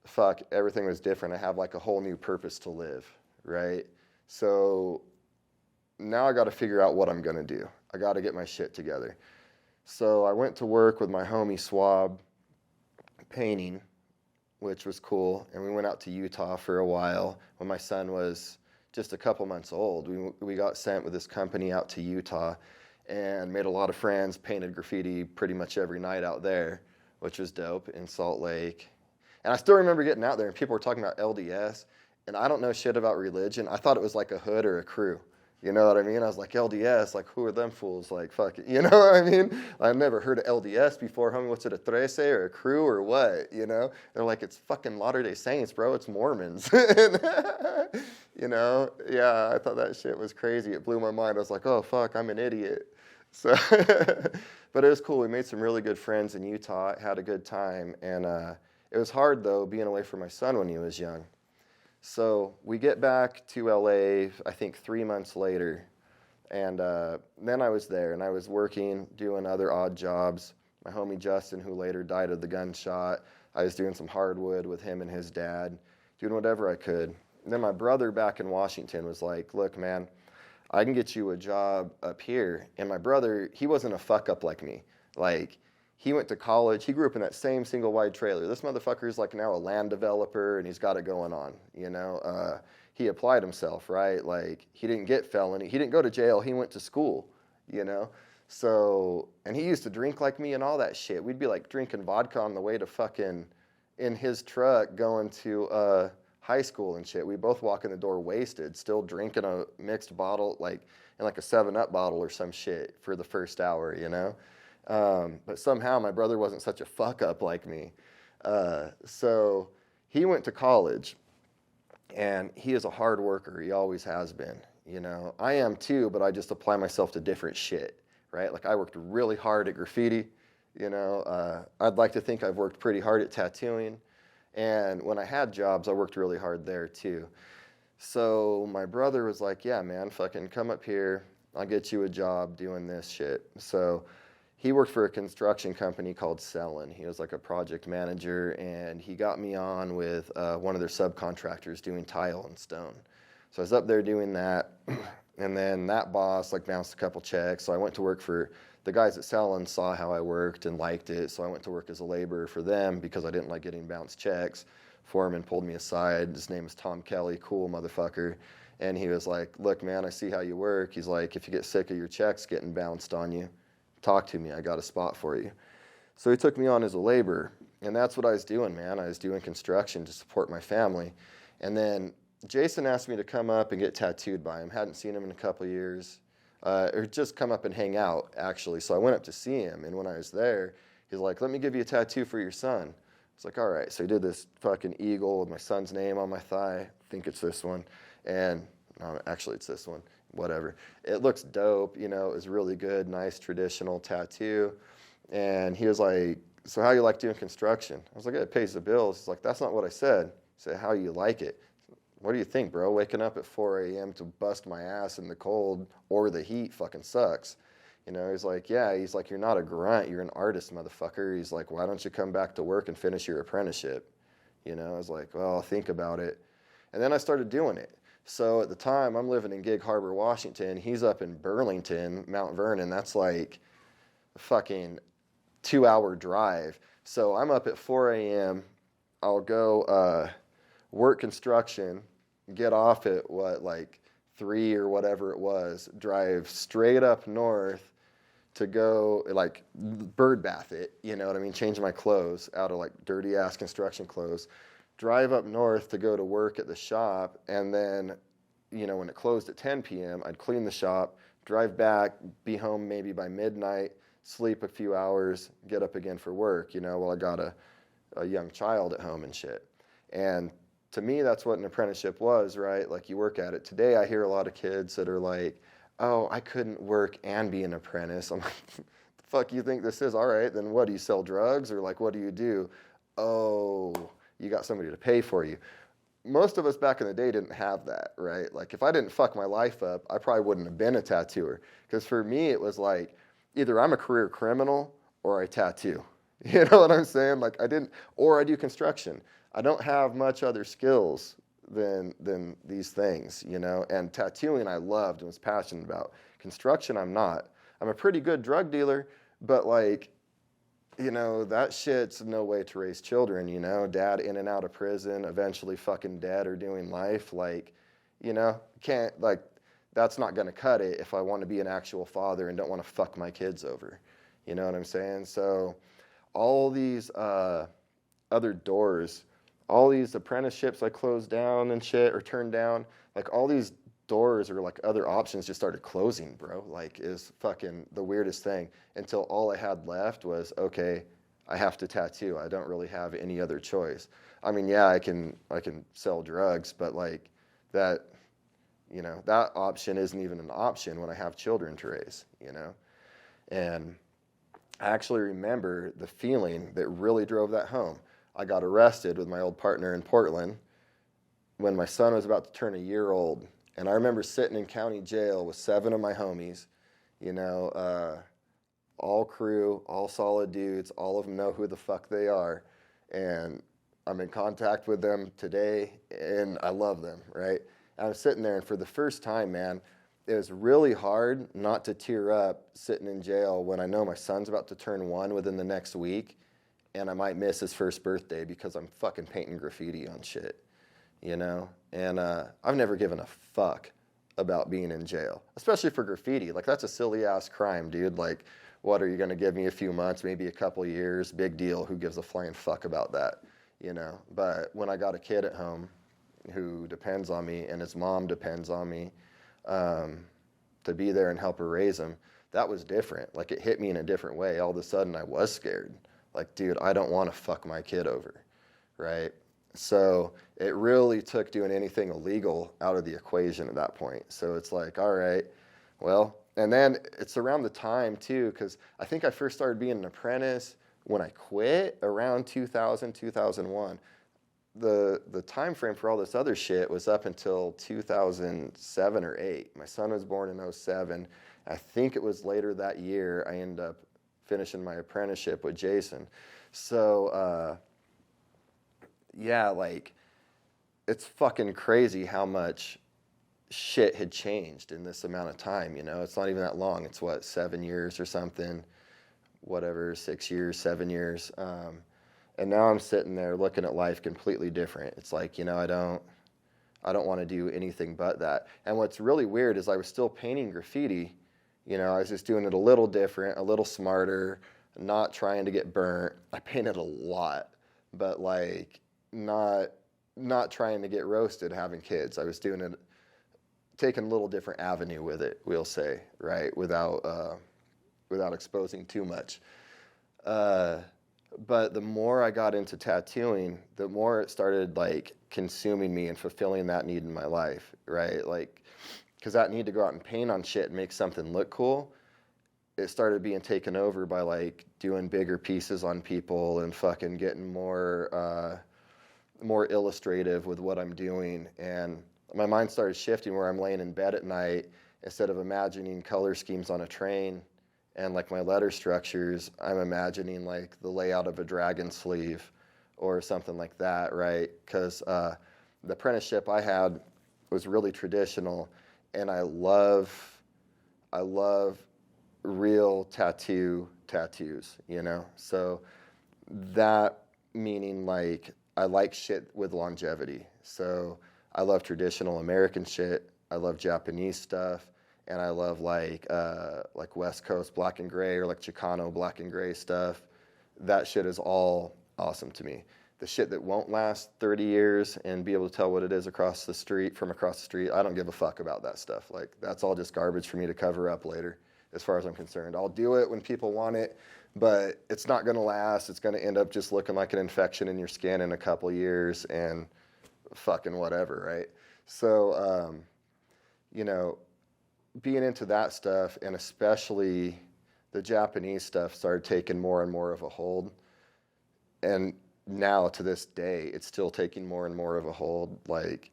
fuck, everything was different. I have like a whole new purpose to live, right? So now I got to figure out what I'm going to do. I got to get my shit together. So I went to work with my homie Swab painting, which was cool. And we went out to Utah for a while when my son was just a couple months old. We got sent with this company out to Utah and made a lot of friends, painted graffiti pretty much every night out there, which was dope, in Salt Lake. And I still remember getting out there and people were talking about LDS, and I don't know shit about religion. I thought it was like a hood or a crew. You know what I mean? I was like, LDS, like, who are them fools? Like, fuck it. You know what I mean? I've never heard of LDS before. Homie, what's it, a trece or a crew or what? You know? They're like, it's fucking Latter-day Saints, bro. It's Mormons. You know? Yeah, I thought that shit was crazy. It blew my mind. I was like, oh, fuck, I'm an idiot. So, but it was cool. We made some really good friends in Utah. Had a good time. And it was hard, though, being away from my son when he was young. So we get back to LA, I think 3 months later, and then I was there, and I was working, doing other odd jobs. My homie Justin, who later died of the gunshot, I was doing some hardwood with him and his dad, doing whatever I could. And then my brother back in Washington was like, look, man, I can get you a job up here. And my brother, he wasn't a fuck-up like me. Like, he went to college. He grew up in that same single-wide trailer. This motherfucker's like now a land developer, and he's got it going on, you know. He applied himself, right? Like, he didn't get felony. He didn't go to jail. He went to school, you know. So, and he used to drink like me and all that shit. We'd be like drinking vodka on the way to fucking, in his truck going to high school and shit. We both walk in the door wasted, still drinking a mixed bottle, like in like a 7-Up bottle or some shit for the first hour, you know. But somehow my brother wasn't such a fuck up like me. So he went to college, and he is a hard worker. He always has been, you know. I am too, but I just apply myself to different shit, right? Like, I worked really hard at graffiti, you know. I'd like to think I've worked pretty hard at tattooing. And when I had jobs, I worked really hard there too. So my brother was like, yeah, man, fucking come up here. I'll get you a job doing this shit. So he worked for a construction company called Sellin. He was like a project manager, and he got me on with one of their subcontractors doing tile and stone. So I was up there doing that, and then that boss like bounced a couple checks. So I went to work for the guys at Sellin, saw how I worked and liked it. So I went to work as a laborer for them because I didn't like getting bounced checks. Foreman pulled me aside. His name is Tom Kelly, cool motherfucker. And he was like, look, man, I see how you work. He's like, if you get sick of your checks getting bounced on you, talk to me. I got a spot for you. So he took me on as a laborer, and that's what I was doing, man. I was doing construction to support my family. And then Jason asked me to come up and get tattooed by him. Hadn't seen him in a couple of years, or just come up and hang out, actually. So I went up to see him, and when I was there, He's like, let me give you a tattoo for your son. It's like, all right. So he did this fucking eagle with my son's name on my thigh. I think it's this one. And actually it's this one. Whatever. It looks dope. You know, it was really good, nice traditional tattoo. And he was like, so how you like doing construction? I was like, it pays the bills. He's like, that's not what I said. I said, how you like it? What do you think, bro? Waking up at 4 a.m. to bust my ass in the cold or the heat fucking sucks. You know, he's like, yeah. He's like, you're not a grunt. You're an artist, motherfucker. He's like, why don't you come back to work and finish your apprenticeship? You know, I was like, well, I'll think about it. And then I started doing it. So at the time, I'm living in Gig Harbor, Washington. He's up in Burlington, Mount Vernon. That's like a fucking 2-hour drive. So I'm up at 4 a.m. I'll go work construction, get off at like 3 or whatever it was, drive straight up north to go like bird bath it, you know what I mean? Change my clothes out of like dirty ass construction clothes, drive up north to go to work at the shop. And then, you know, when it closed at 10 p.m., I'd clean the shop, drive back, be home maybe by midnight, sleep a few hours, get up again for work, you know, while I got a young child at home and shit. And to me, that's what an apprenticeship was, right? Like you work at it. Today, I hear a lot of kids that are like, oh, I couldn't work and be an apprentice. I'm like, the fuck you think this is? All right, then what, do you sell drugs? Or like, what do you do? Oh, you got somebody to pay for you. Most of us back in the day didn't have that, right? Like if I didn't fuck my life up, I probably wouldn't have been a tattooer. Because for me, it was like, either I'm a career criminal or I tattoo. You know what I'm saying? Like or I do construction. I don't have much other skills than these things, you know? And tattooing I loved and was passionate about. Construction I'm not. I'm a pretty good drug dealer, but like, you know, that shit's no way to raise children, you know? Dad in and out of prison, eventually fucking dead or doing life. Like, you know, that's not going to cut it if I want to be an actual father and don't want to fuck my kids over. You know what I'm saying? So all these other doors, all these apprenticeships I closed down and shit or turned down, like all these doors or like other options just started closing, bro. Like is fucking the weirdest thing until all I had left was, okay, I have to tattoo. I don't really have any other choice. I mean, yeah, I can sell drugs, but like that, you know, that option isn't even an option when I have children to raise, you know? And I actually remember the feeling that really drove that home. I got arrested with my old partner in Portland when my son was about to turn a year old. And I remember sitting in county jail with 7 of my homies, you know, all crew, all solid dudes, all of them know who the fuck they are. And I'm in contact with them today, and I love them, right? And I'm sitting there, and for the first time, man, it was really hard not to tear up sitting in jail when I know my son's about to turn 1 within the next week, and I might miss his first birthday because I'm fucking painting graffiti on shit, you know? And I've never given a fuck about being in jail, especially for graffiti. Like, that's a silly-ass crime, dude. Like, what, are you going to give me a few months, maybe a couple years? Big deal. Who gives a flying fuck about that, you know? But when I got a kid at home who depends on me and his mom depends on me to be there and help her raise him, that was different. Like, it hit me in a different way. All of a sudden, I was scared. Like, dude, I don't want to fuck my kid over, right? So it really took doing anything illegal out of the equation at that point. So it's like, all right, well, and then it's around the time, too, because I think I first started being an apprentice when I quit around 2000, 2001. The time frame for all this other shit was up until 2007 or 8. My son was born in 07. I think it was later that year I ended up finishing my apprenticeship with Jason. So, yeah, like, it's fucking crazy how much shit had changed in this amount of time, you know? It's not even that long. It's, 7 years or something, whatever, 6 years, 7 years. And now I'm sitting there looking at life completely different. It's like, you know, I don't want to do anything but that. And what's really weird is I was still painting graffiti. You know, I was just doing it a little different, a little smarter, not trying to get burnt. I painted a lot, but like not trying to get roasted having kids. I was doing it, taking a little different avenue with it, we'll say, right? Without exposing too much. But the more I got into tattooing, the more it started like consuming me and fulfilling that need in my life, right? Like, because that need to go out and paint on shit and make something look cool, it started being taken over by like doing bigger pieces on people and fucking getting more illustrative with what I'm doing. And my mind started shifting where I'm laying in bed at night, instead of imagining color schemes on a train and like my letter structures, I'm imagining like the layout of a dragon sleeve or something like that, right? Because the apprenticeship I had was really traditional, and I love real tattoos, you know? So that meaning like I like shit with longevity. So I love traditional American shit. I love Japanese stuff. And I love like West Coast black and gray, or like Chicano black and gray stuff. That shit is all awesome to me. The shit that won't last 30 years and be able to tell what it is from across the street, I don't give a fuck about that stuff. Like, that's all just garbage for me to cover up later, as far as I'm concerned. I'll do it when people want it, but it's not gonna last. It's gonna end up just looking like an infection in your skin in a couple years and fucking whatever, right? So, you know, being into that stuff, and especially the Japanese stuff, started taking more and more of a hold. And now to this day, it's still taking more and more of a hold, like,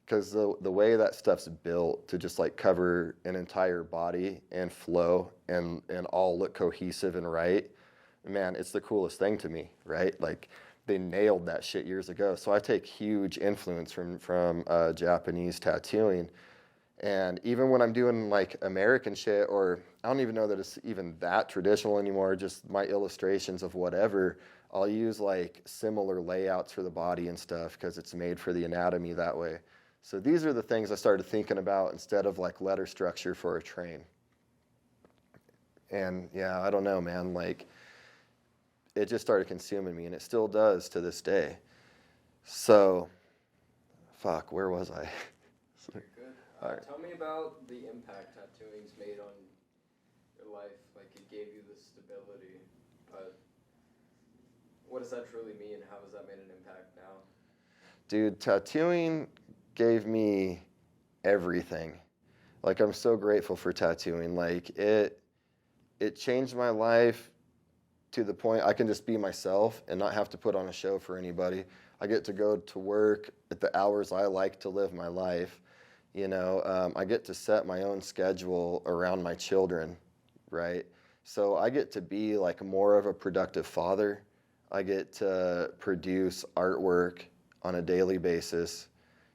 because the way that stuff's built to just like cover an entire body and flow and all look cohesive and right, man, it's the coolest thing to me, right? Like, they nailed that shit years ago. So I take huge influence from Japanese tattooing. And even when I'm doing like American shit, or I don't even know that it's even that traditional anymore, just my illustrations of whatever, I'll use like similar layouts for the body and stuff because it's made for the anatomy that way. So these are the things I started thinking about instead of like letter structure for a train. And yeah, I don't know, man, like it just started consuming me, and it still does to this day. So, fuck, where was I? Right. Tell me about the impact tattooing's made on your life. Like, it gave you the stability, but what does that truly mean? How has that made an impact now? Dude, tattooing gave me everything. Like, I'm so grateful for tattooing. Like, it changed my life to the point I can just be myself and not have to put on a show for anybody. I get to go to work at the hours I like to live my life. You know, I get to set my own schedule around my children, right? So I get to be like more of a productive father. I get to produce artwork on a daily basis,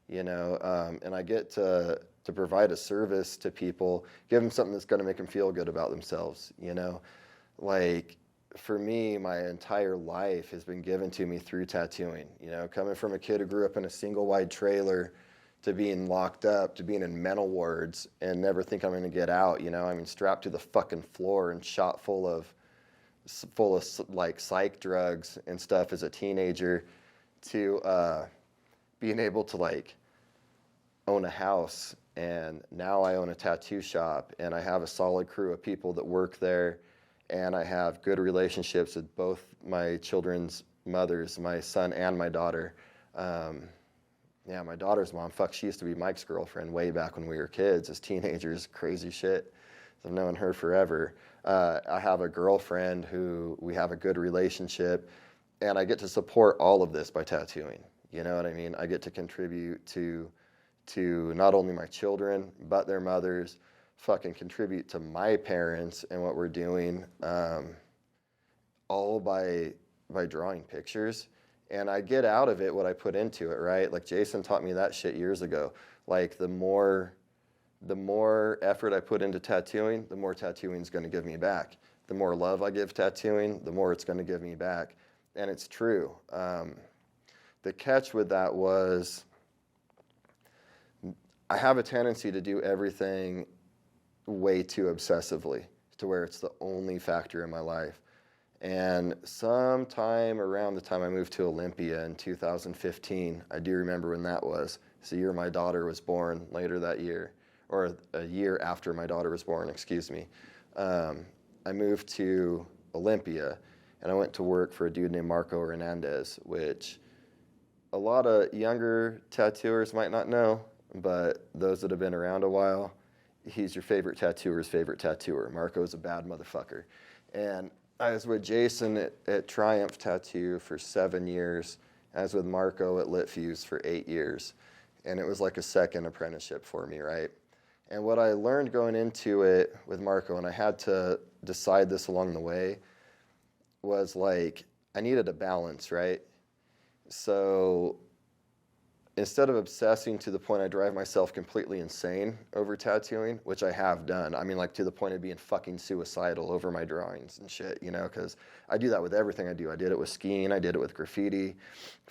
you know, and I get to provide a service to people, give them something that's going to make them feel good about themselves, you know? Like, for me, my entire life has been given to me through tattooing, you know, coming from a kid who grew up in a single wide trailer to being locked up, to being in mental wards and never think I'm going to get out, you know? I mean, strapped to the fucking floor and shot full of like psych drugs and stuff as a teenager, to being able to like own a house, and now I own a tattoo shop, and I have a solid crew of people that work there, and I have good relationships with both my children's mothers, my son and my daughter. Yeah, my daughter's mom, she used to be Mike's girlfriend way back when we were kids as teenagers, crazy shit. I've known her forever. I have a girlfriend who we have a good relationship, and I get to support all of this by tattooing. You know what I mean? I get to contribute to not only my children, but their mothers, fucking contribute to my parents and what we're doing, all by drawing pictures. And I get out of it what I put into it, right? Like, Jason taught me that shit years ago. Like, the more effort I put into tattooing, the more tattooing's going to give me back. The more love I give tattooing, the more it's going to give me back. And it's true. The catch with that was I have a tendency to do everything way too obsessively, to where it's the only factor in my life. And sometime around the time I moved to Olympia in 2015, I do remember when that was. It's the year my daughter was born, later that year, or a year after my daughter was born, excuse me. I moved to Olympia, and I went to work for a dude named Marco Hernandez, which a lot of younger tattooers might not know, but those that have been around a while, he's your favorite tattooer's favorite tattooer. Marco's a bad motherfucker. And I was with Jason at Triumph Tattoo for 7 years. I was with Marco at Litfuse for 8 years. And it was like a second apprenticeship for me, right? And what I learned going into it with Marco, and I had to decide this along the way, was like I needed a balance, right? So instead of obsessing to the point I drive myself completely insane over tattooing, which I have done, I mean, like to the point of being fucking suicidal over my drawings and shit, you know, because I do that with everything I do. I did it with skiing, I did it with graffiti,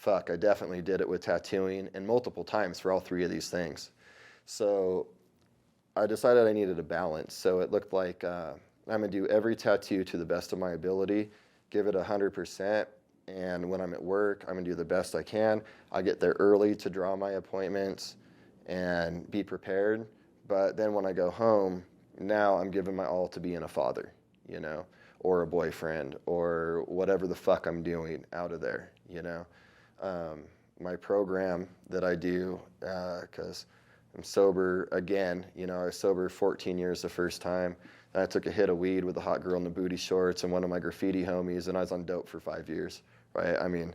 I definitely did it with tattooing, and multiple times for all three of these things. So I decided I needed a balance. So it looked like I'm going to do every tattoo to the best of my ability, give it 100%. And when I'm at work, I'm going to do the best I can. I get there early to draw my appointments and be prepared. But then when I go home, now I'm giving my all to being a father, you know, or a boyfriend or whatever the fuck I'm doing out of there, you know. My program that I do, because I'm sober again, you know, I was sober 14 years the first time. And I took a hit of weed with a hot girl in the booty shorts and one of my graffiti homies, and I was on dope for 5 years. Right? I mean,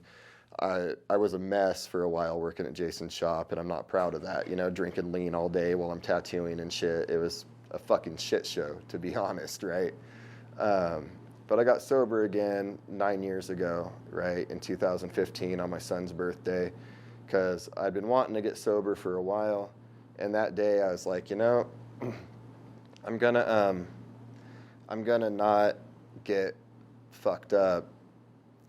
I was a mess for a while working at Jason's shop, and I'm not proud of that, you know, drinking lean all day while I'm tattooing and shit. It was a fucking shit show, to be honest, right? But I got sober again 9 years ago, right, in 2015 on my son's birthday, because I'd been wanting to get sober for a while, and that day I was like, you know, I'm gonna not get fucked up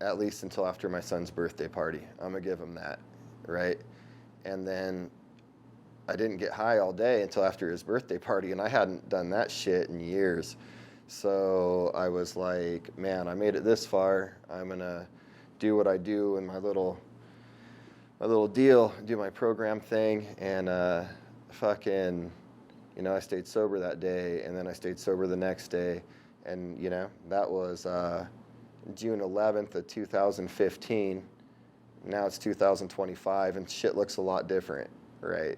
at least until after my son's birthday party. I'm going to give him that, right? And then I didn't get high all day until after his birthday party, and I hadn't done that shit in years. So I was like, man, I made it this far. I'm going to do what I do in my little deal, do my program thing, and fucking, you know, I stayed sober that day, and then I stayed sober the next day, and, you know, that was June 11th of 2015. Now it's 2025, and shit looks a lot different, right?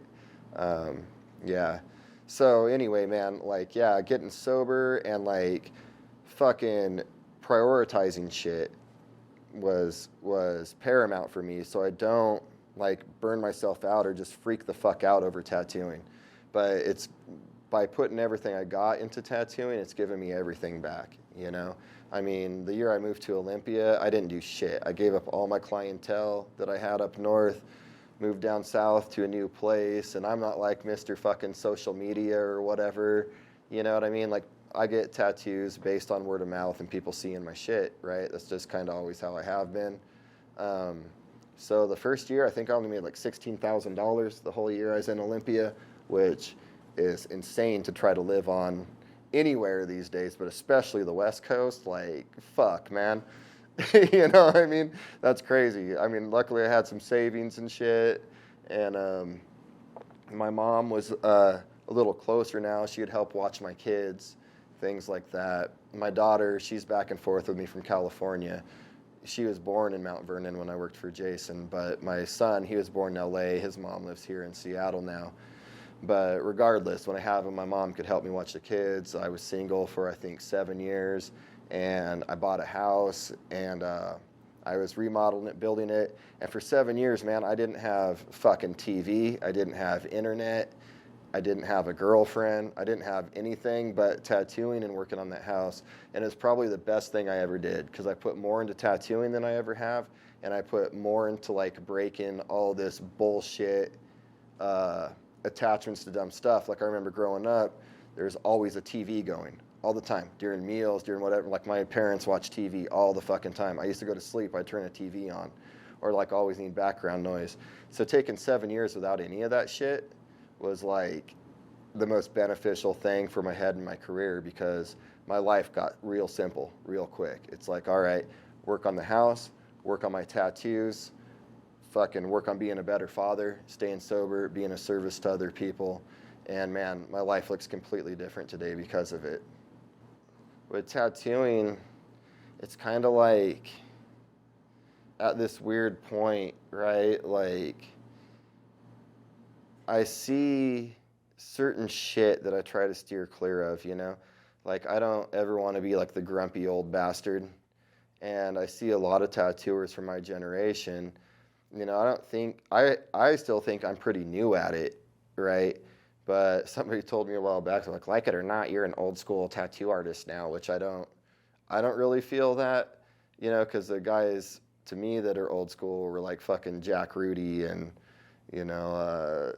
Yeah. So anyway, man, like, yeah, getting sober and like fucking prioritizing shit was paramount for me, so I don't like burn myself out or just freak the fuck out over tattooing. But it's by putting everything I got into tattooing, it's given me everything back, you know? I mean, the year I moved to Olympia, I didn't do shit. I gave up all my clientele that I had up north, moved down south to a new place, and I'm not like Mr. fucking social media or whatever, you know what I mean? Like, I get tattoos based on word of mouth and people seeing my shit, right? That's just kind of always how I have been. So the first year, I think I only made like $16,000 the whole year I was in Olympia, which is insane to try to live on anywhere these days, but especially the West Coast. Like, fuck, man. You know what I mean? That's crazy. I mean, luckily I had some savings and shit, and my mom was a little closer now. She would help watch my kids, things like that. My daughter, she's back and forth with me from California. She was born in Mount Vernon when I worked for Jason, but my son, he was born in LA. His mom lives here in Seattle now. But regardless, when I have him, my mom could help me watch the kids. I was single for, I think, 7 years, and I bought a house, and I was remodeling it, building it. And for 7 years, man, I didn't have fucking TV. I didn't have internet. I didn't have a girlfriend. I didn't have anything but tattooing and working on that house. And it's probably the best thing I ever did, because I put more into tattooing than I ever have, and I put more into like breaking all this bullshit attachments to dumb stuff. Like, I remember growing up, there's always a TV going all the time during meals, during whatever. Like, my parents watch TV all the fucking time. I used to go to sleep, I'd turn a TV on, or like always need background noise. So taking 7 years without any of that shit was like the most beneficial thing for my head and my career, because my life got real simple real quick. It's like, all right, work on the house, work on my tattoos, fucking work on being a better father, staying sober, being a service to other people. And man, my life looks completely different today because of it. With tattooing, it's kind of like at this weird point, right? Like, I see certain shit that I try to steer clear of, you know? Like, I don't ever want to be like the grumpy old bastard. And I see a lot of tattooers from my generation. You know, I still think I'm pretty new at it, right? But somebody told me a while back, like it or not, you're an old school tattoo artist now, which I don't really feel that, you know, because the guys to me that are old school were like fucking Jack Rudy and, you know,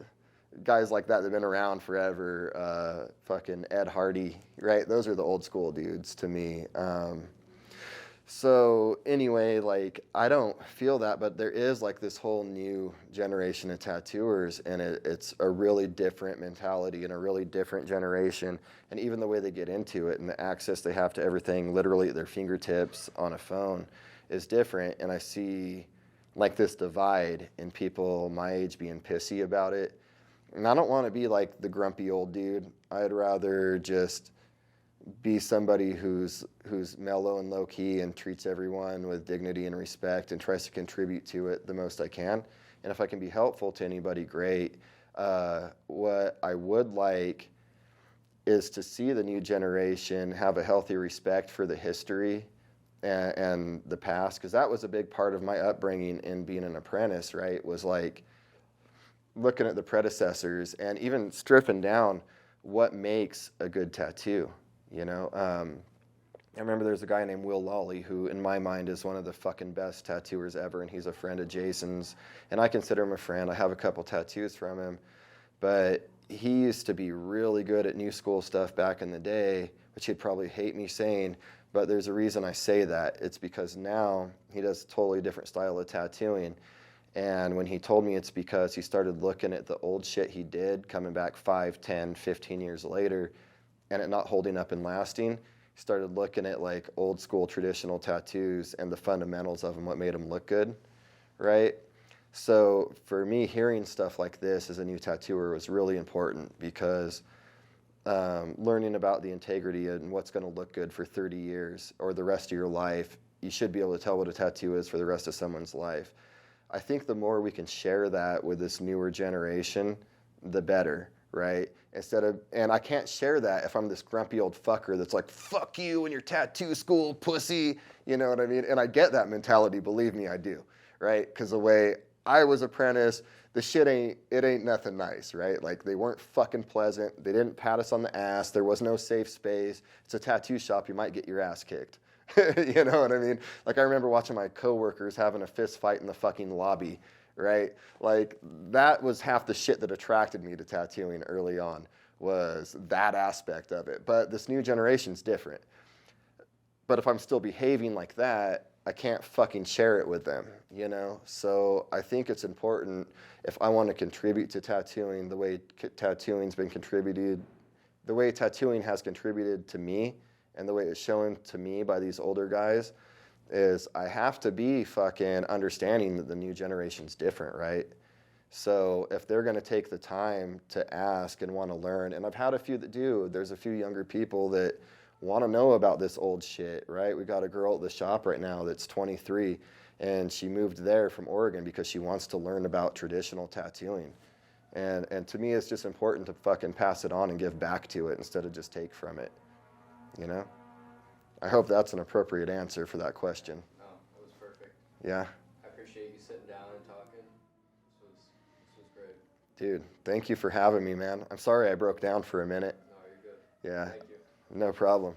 guys like that that have been around forever, fucking Ed Hardy, right? Those are the old school dudes to me. So anyway, like, I don't feel that, but there is like this whole new generation of tattooers, and it's a really different mentality and a really different generation. And even the way they get into it and the access they have to everything literally at their fingertips on a phone is different. And I see like this divide in people my age being pissy about it. And I don't want to be like the grumpy old dude. I'd rather just be somebody who's mellow and low key and treats everyone with dignity and respect and tries to contribute to it the most I can. And if I can be helpful to anybody, great. What I would like is to see the new generation have a healthy respect for the history and the past, because that was a big part of my upbringing in being an apprentice, right? Was like looking at the predecessors and even stripping down what makes a good tattoo. You know, I remember there's a guy named Will Lawley who, in my mind, is one of the fucking best tattooers ever, and he's a friend of Jason's, and I consider him a friend. I have a couple tattoos from him, but he used to be really good at new school stuff back in the day, which he'd probably hate me saying, but there's a reason I say that. It's because now he does a totally different style of tattooing, and when he told me it's because he started looking at the old shit he did coming back 5, 10, 15 years later, and it not holding up and lasting, started looking at like old school traditional tattoos and the fundamentals of them, what made them look good, right? So for me, hearing stuff like this as a new tattooer was really important, because learning about the integrity and what's going to look good for 30 years or the rest of your life, you should be able to tell what a tattoo is for the rest of someone's life. I think the more we can share that with this newer generation, the better, right? And I can't share that if I'm this grumpy old fucker that's like, fuck you and your tattoo school, pussy, you know what I mean? And I get that mentality, believe me, I do, right? Because the way I was apprentice, the shit ain't nothing nice, right? Like, they weren't fucking pleasant. They didn't pat us on the ass. There was no safe space. It's a tattoo shop. You might get your ass kicked. You know what I mean? Like, I remember watching my coworkers having a fist fight in the fucking lobby, right? Like, that was half the shit that attracted me to tattooing early on, was that aspect of it. But this new generation's different. But if I'm still behaving like that, I can't fucking share it with them, you know? So I think it's important, if I want to contribute to tattooing the way tattooing has contributed to me, and the way it's shown to me by these older guys, is I have to be fucking understanding that the new generation's different, right? So if they're going to take the time to ask and want to learn, and I've had a few that do, there's a few younger people that want to know about this old shit, right? We got a girl at the shop right now that's 23, and she moved there from Oregon because she wants to learn about traditional tattooing. And to me, it's just important to fucking pass it on and give back to it instead of just take from it, you know? I hope that's an appropriate answer for that question. No, that was perfect. Yeah? I appreciate you sitting down and talking. This was great. Dude, thank you for having me, man. I'm sorry I broke down for a minute. No, you're good. Yeah. Thank you. No problem.